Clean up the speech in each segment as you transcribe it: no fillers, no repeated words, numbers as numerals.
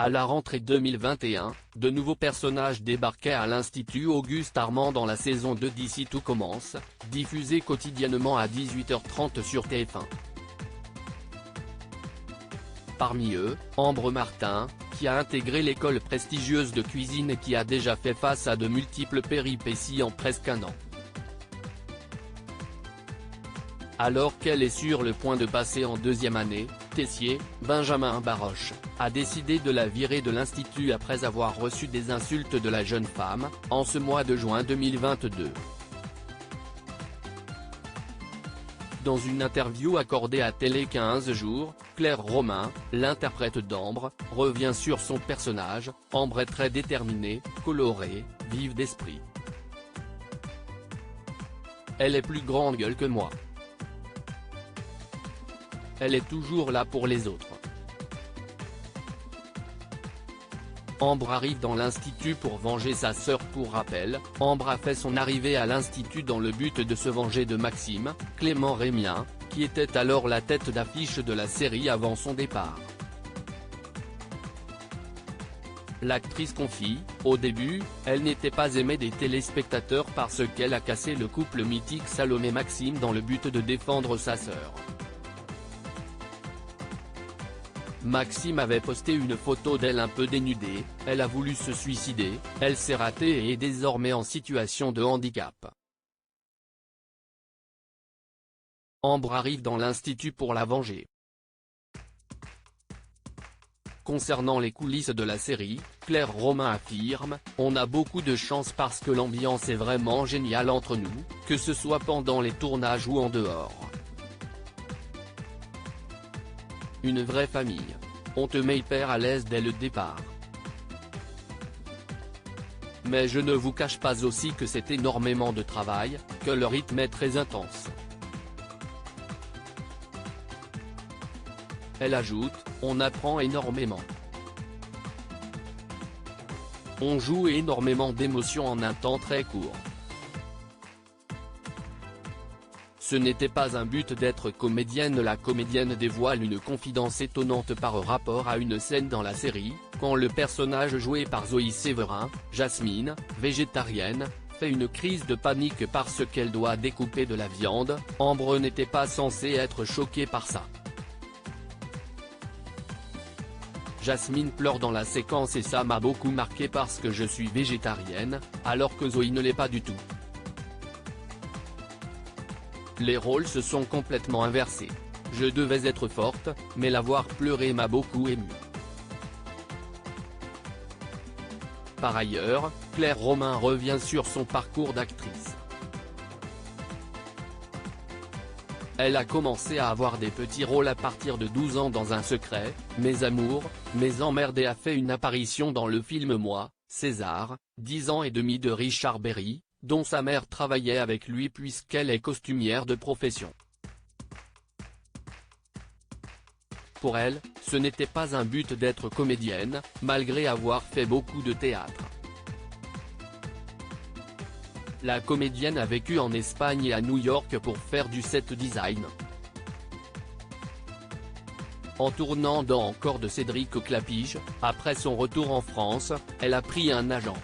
À la rentrée 2021, de nouveaux personnages débarquaient à l'Institut Auguste Armand dans la saison 2 d'Ici Tout Commence, diffusée quotidiennement à 18h30 sur TF1. Parmi eux, Ambre Martin, qui a intégré l'école prestigieuse de cuisine et qui a déjà fait face à de multiples péripéties en presque un an. Alors qu'elle est sur le point de passer en deuxième année, Tessier, Benjamin Baroche, a décidé de la virer de l'Institut après avoir reçu des insultes de la jeune femme, en ce mois de juin 2022. Dans une interview accordée à Télé 15 jours, Claire Romain, l'interprète d'Ambre, revient sur son personnage. Ambre est très déterminée, colorée, vive d'esprit. Elle est plus grande gueule que moi. Elle est toujours là pour les autres. Ambre arrive dans l'Institut pour venger sa sœur. Pour rappel, Ambre a fait son arrivée à l'Institut dans le but de se venger de Maxime, Clément Rémien, qui était alors la tête d'affiche de la série avant son départ. L'actrice confie, au début, elle n'était pas aimée des téléspectateurs parce qu'elle a cassé le couple mythique Salomé-Maxime dans le but de défendre sa sœur. Maxime avait posté une photo d'elle un peu dénudée, elle a voulu se suicider, elle s'est ratée et est désormais en situation de handicap. Ambre arrive dans l'Institut pour la venger. Concernant les coulisses de la série, Claire Romain affirme, « On a beaucoup de chance parce que l'ambiance est vraiment géniale entre nous, que ce soit pendant les tournages ou en dehors. Une vraie famille. On te met hyper à l'aise dès le départ. Mais je ne vous cache pas aussi que c'est énormément de travail, que le rythme est très intense. » Elle ajoute, « On apprend énormément. On joue énormément d'émotions en un temps très court. Ce n'était pas un but d'être comédienne. » La comédienne dévoile une confidence étonnante par rapport à une scène dans la série, quand le personnage joué par Zoé Séverin, Jasmine, végétarienne, fait une crise de panique parce qu'elle doit découper de la viande. Ambre n'était pas censée être choquée par ça. Jasmine pleure dans la séquence et ça m'a beaucoup marqué parce que je suis végétarienne, alors que Zoé ne l'est pas du tout. Les rôles se sont complètement inversés. Je devais être forte, mais la voir pleurer m'a beaucoup émue. Par ailleurs, Claire Romain revient sur son parcours d'actrice. Elle a commencé à avoir des petits rôles à partir de 12 ans dans Un secret, Mes amours, Mes emmerdés, a fait une apparition dans le film Moi, César, 10 ans et demi de Richard Berry, dont sa mère travaillait avec lui puisqu'elle est costumière de profession. Pour elle, ce n'était pas un but d'être comédienne, malgré avoir fait beaucoup de théâtre. La comédienne a vécu en Espagne et à New York pour faire du set design. En tournant dans Encore de Cédric Clapiche, après son retour en France, elle a pris un agent.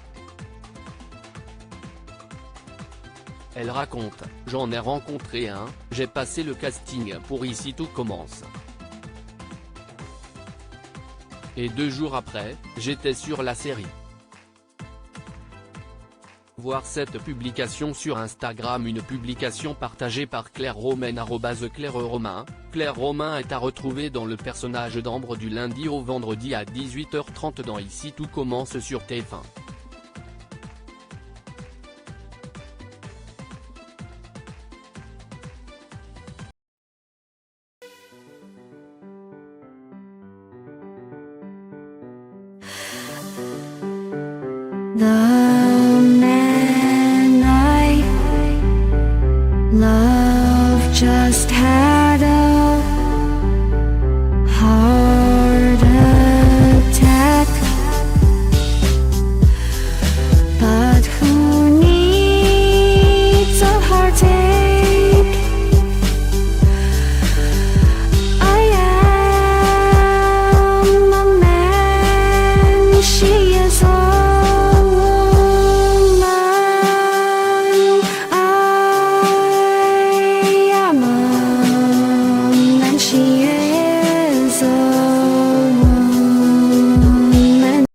Elle raconte, « J'en ai rencontré un, j'ai passé le casting pour Ici Tout Commence. Et 2 jours après, j'étais sur la série. » Voir cette publication sur Instagram. Une publication partagée par Claire Romain @Claire Romain. Claire Romain est à retrouver dans le personnage d'Ambre du lundi au vendredi à 18h30 dans Ici Tout Commence sur TF1. The man I love just had